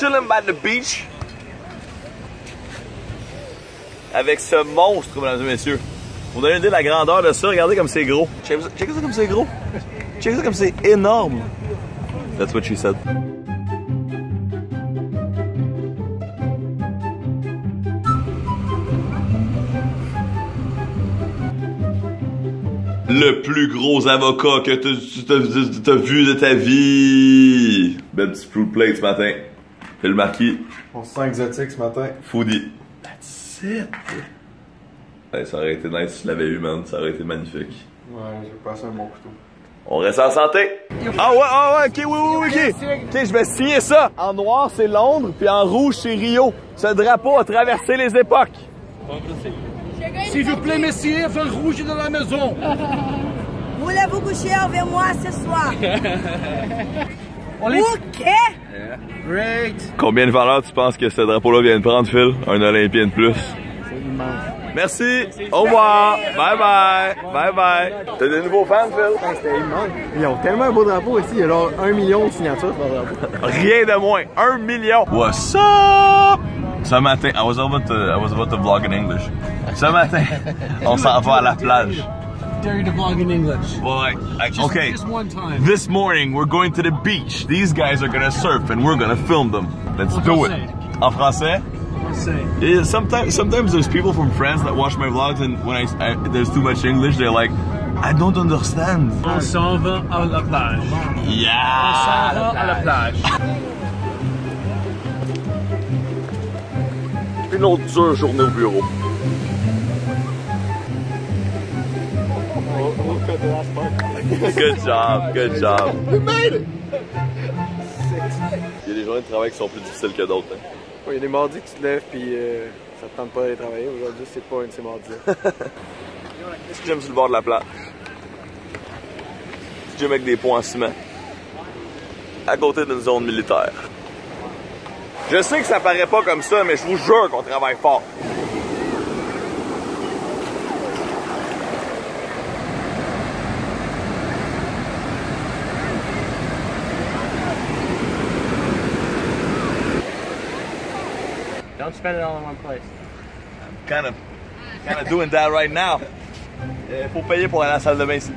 chilling by the beach. Avec ce monstre, mesdames et messieurs. Pour donner une idée de la grandeur de ça, regardez comme c'est gros. Check ça comme c'est gros. Check ça comme c'est énorme. That's what she said. Le plus gros avocat que t'as vu de ta vie. Belle petite fruit plate ce matin. C'est le marquis. On se sent exotique ce matin. Foodie. That's it. Ouais, ça aurait été nice si je l'avais eu, man. Ça aurait été magnifique. Ouais, j'ai passé un bon couteau. On reste en santé. Ah ouais, ok, oui, ok. Ok, je vais signer ça. En noir, c'est Londres, puis en rouge, c'est Rio. Ce drapeau a traversé les époques. S'il vous plaît, messieurs, feu rouge de la maison. Voulez-vous coucher avec moi ce soir? Ok. Great. Combien de valeurs tu penses que ce drapeau-là vient de prendre, Phil? Un Olympien de plus. Merci. Au revoir. Bye bye. Bye bye. T'as des nouveaux fans, Phil? C'était immense. Ils ont tellement un beau drapeau ici. Il y a genre 1 million de signatures sur le drapeau. Rien de moins. 1 million. What's up? Ce matin, I was about to vlog in English. Ce matin, on s'en va à la plage. Dare you to vlog in English? Well, okay. Just one time. This morning, we're going to the beach. These guys are gonna surf and we're gonna film them. Let's do it. En français? Yeah, sometimes there's people from France that watch my vlogs and when there's too much English, they're like, I don't understand. On s'en va à la plage. Yeah! On s'en va à la plage. Une autre dure journée au bureau. Good job, good job. We made it! Il y a des journées de travail qui sont plus difficiles que d'autres. Hein. Il y a des mardis que tu te lèves pis ça te tente pas d'aller travailler. Aujourd'hui, c'est pas un de ces mardis-là. Petit gym sur le bord de la plage. Petit gym avec des ponts en ciment. À côté d'une zone militaire. Je sais que ça paraît pas comme ça, mais je vous jure qu'on travaille fort. Don't spend it all in one place. I'm kind of doing that right now. Faut payer pour aller à la salle de bain ici.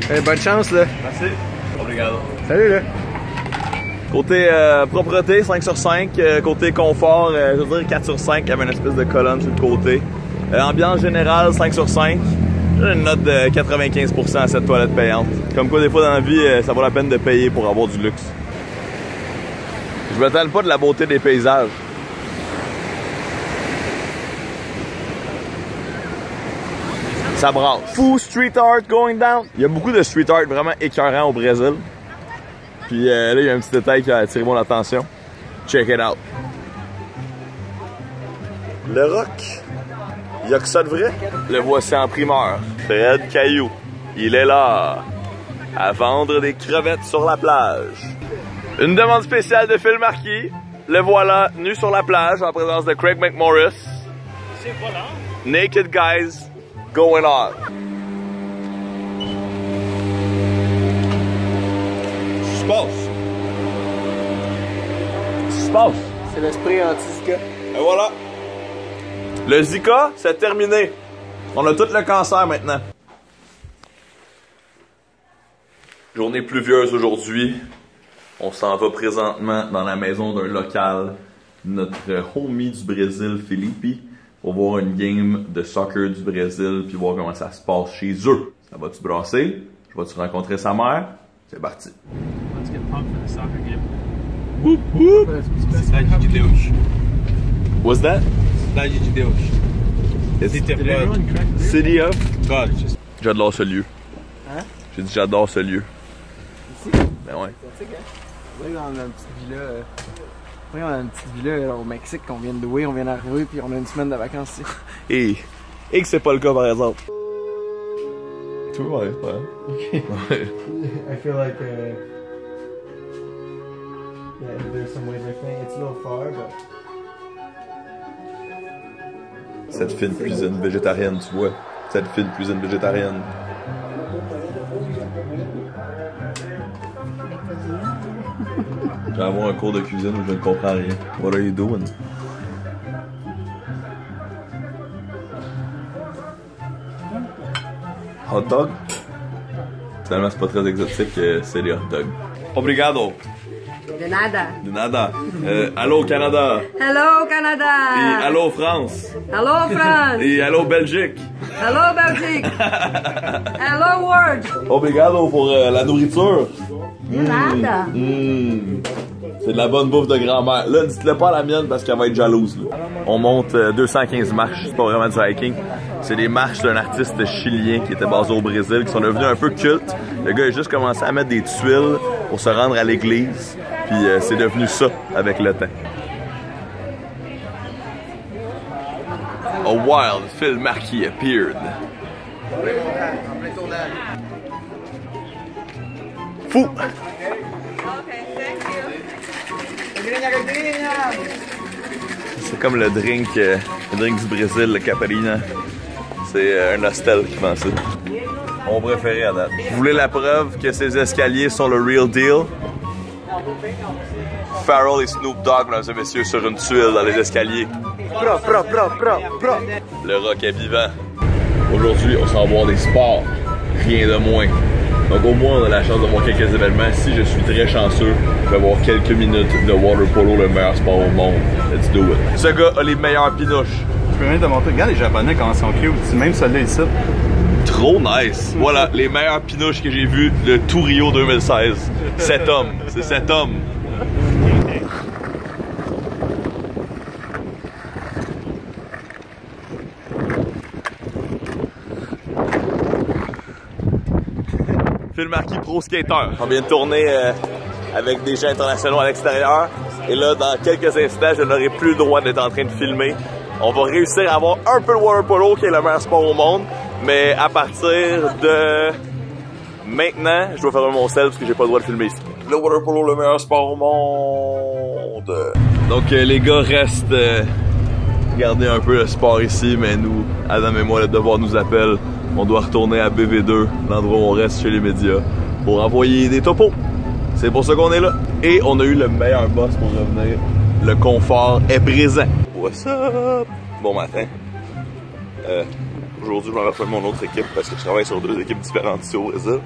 Hey, bonne chance là. Merci. Obrigado. Salut là. Côté propreté, 5 sur 5. Côté confort, je veux dire 4 sur 5. Il y avait une espèce de colonne sur le côté. Ambiance générale, 5 sur 5. J'ai une note de 95% à cette toilette payante. Comme quoi, des fois dans la vie, ça vaut la peine de payer pour avoir du luxe. Je m'étale pas de la beauté des paysages. Ça brasse. Fou street art going down. Il y a beaucoup de street art vraiment écœurant au Brésil. Puis là, il y a un petit détail qui a attiré mon attention. Check it out. Le rock. Il y a que ça de vrai. Le voici en primeur. Fred Caillou. Il est là. À vendre des crevettes sur la plage. Une demande spéciale de Phil Marquis. Le voilà nu sur la plage en présence de Craig McMorris. C'est voilà. Naked guys going on. Qu'est-ce qui se passe? Qu'est-ce qui se passe? C'est l'esprit anti-Zika. Et voilà. Le Zika, c'est terminé. On a tout le cancer maintenant. Journée pluvieuse aujourd'hui. On s'en va présentement dans la maison d'un local, notre homie du Brésil, Felipe, pour voir une game de soccer du Brésil puis voir comment ça se passe chez eux. Ça va-tu brasser? Je vais-tu rencontrer sa mère? C'est parti. Let's get pumped for the soccer game. Whoop whoop! Cidade de Deus. What's that? Cidade de Deus. City of God. J'adore ce lieu. Hein? J'ai dit j'adore ce lieu. Ici? Ben ouais. Oui, on a une petite villa. Oui, on a une petite villa au Mexique qu'on vient de louer, on vient d'arriver puis on a une semaine de vacances ici. Et que c'est pas le cas par exemple. Tu vois, ouais. Okay. I feel like yeah, there's some ways I think it's a little far, but Cette fine cuisine végétarienne, tu vois. Cette fine cuisine végétarienne. Je vais avoir un cours de cuisine où je ne comprends rien. What are you doing? Hot dog? Finalement, c'est pas très exotique, c'est les hot dogs. Obrigado! De nada. De nada. Allô Canada. Hello Canada. Et allô France. Hello France. Et allô Belgique. Hello Belgique. Hello world. Obrigado pour la nourriture. De nada. C'est de la bonne bouffe de grand-mère. Là, dites-le pas à la mienne parce qu'elle va être jalouse. Là. On monte 215 marches. C'est pas vraiment du hiking. C'est des marches d'un artiste chilien qui était basé au Brésil, qui sont devenus un peu cultes. Le gars a juste commencé à mettre des tuiles pour se rendre à l'église. Puis c'est devenu ça avec le temps. A wild Phil Marquis appeared. Fou! C'est comme le drink du Brésil, le Caparina. C'est un hostel qui vend ça. Mon préféré à date. Vous voulez la preuve que ces escaliers sont le real deal? Pharrell et Snoop Dogg, mesdames et messieurs, sur une tuile dans les escaliers. Le rock est vivant. Aujourd'hui, on s'en va voir des sports. Rien de moins. Donc au moins, on a la chance de voir quelques événements. Si je suis très chanceux, je vais voir quelques minutes de water polo, le meilleur sport au monde. Let's do it. Ce gars a les meilleures pinouches. Je peux même te montrer. Regarde les Japonais comment ils sont cute. Même celui-là ici. Trop nice. Voilà, les meilleures pinouches que j'ai vues de tout Rio 2016. Cet homme. C'est cet homme. Phil Marquis, pro skater. On vient de tourner avec des gens internationaux à l'extérieur. Et là, dans quelques instants, je n'aurai plus le droit d'être en train de filmer. On va réussir à avoir un peu le water polo, qui est le meilleur sport au monde. Mais à partir de maintenant, je dois faire mon sel parce que j'ai pas le droit de filmer ici. Le water polo, le meilleur sport au monde. Donc les gars restent regarder un peu le sport ici, mais nous, Adam et moi, le devoir nous appelle. On doit retourner à BV2, l'endroit où on reste chez les médias, pour envoyer des topos. C'est pour ça qu'on est là. Et on a eu le meilleur boss pour revenir. Le confort est présent. What's up? Bon matin. Aujourd'hui, je vais rejoindre mon autre équipe parce que je travaille sur 2 équipes différentes ici au Brésil.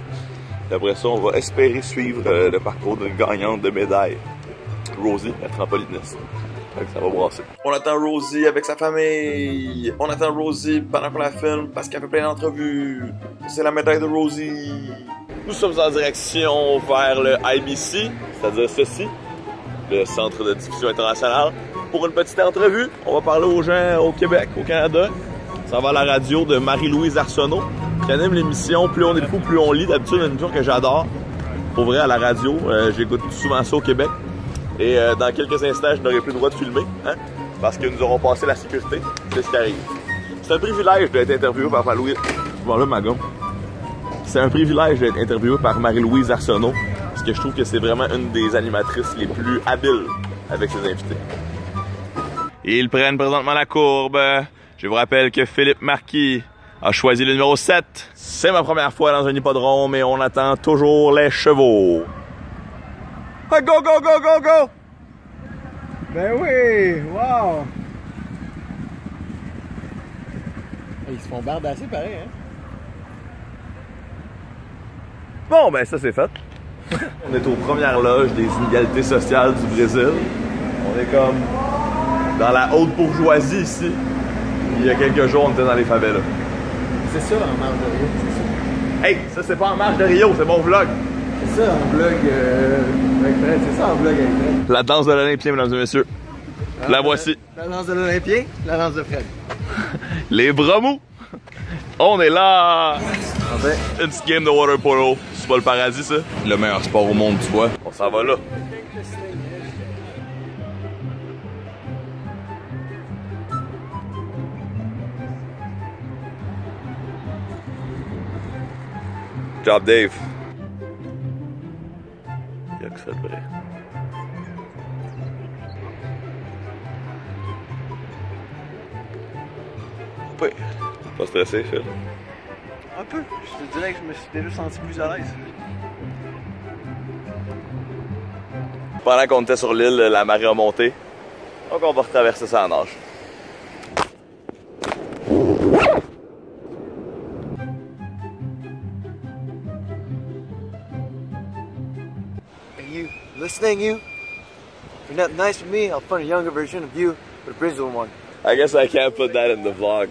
Et après ça, on va espérer suivre le parcours d'une gagnante de médaille. Rosie, la trampoliniste. Ça va brasser. On attend Rosie avec sa famille. On attend Rosie pendant qu'on la filme parce qu'elle fait plein d'entrevues. C'est la médaille de Rosie. Nous sommes en direction vers le IBC, c'est-à-dire ceci, le Centre de diffusion internationale, pour une petite entrevue. On va parler aux gens au Québec, au Canada. Ça va à la radio de Marie-Louise Arsenault, qui anime l'émission Plus on est fou, plus on lit. D'habitude, une émission que j'adore. Pour vrai, à la radio, j'écoute souvent ça au Québec. Et dans quelques instants, je n'aurai plus le droit de filmer, hein, parce que nous aurons passé la sécurité. C'est ce qui arrive. C'est un privilège d'être interviewé par Marie-Louise. Bon là, ma gomme. C'est un privilège d'être interviewé par Marie-Louise Arsenault, parce que je trouve que c'est vraiment une des animatrices les plus habiles avec ses invités. Ils prennent présentement la courbe. Je vous rappelle que Philippe Marquis a choisi le numéro 7. C'est ma première fois dans un hippodrome et on attend toujours les chevaux. Go, go, go, go, go! Ben oui! Wow! Ils se font bardasser pareil, hein? Bon, ben ça c'est fait. On est aux premières loges des inégalités sociales du Brésil. On est comme dans la haute bourgeoisie ici. Il y a quelques jours, on était dans les favelas. C'est ça, en marge de Rio, c'est ça. Hey, ça c'est pas en marge de Rio, c'est mon vlog. C'est ça, en vlog avec Fred. C'est ça, en vlog avec Fred. La danse de l'Olympien, mesdames et messieurs. La voici. La danse de l'Olympien, la danse de Fred. Les bras mous. On est là. Une petite game de water polo. C'est pas le paradis, ça? Le meilleur sport au monde, tu vois. On s'en va là. Job, Dave. Il y a que ça de vrai. Oui. Pas stressé, Phil? Un peu. Je te dirais que je me suis déjà senti plus à l'aise. pendant qu'on était sur l'île, la marée a monté. Donc on va retraverser ça en nage. Hey, you listening, you? If you're not nice with me, I'll find a younger version of you, but a Brisbane one. I guess I can't put that in the vlog.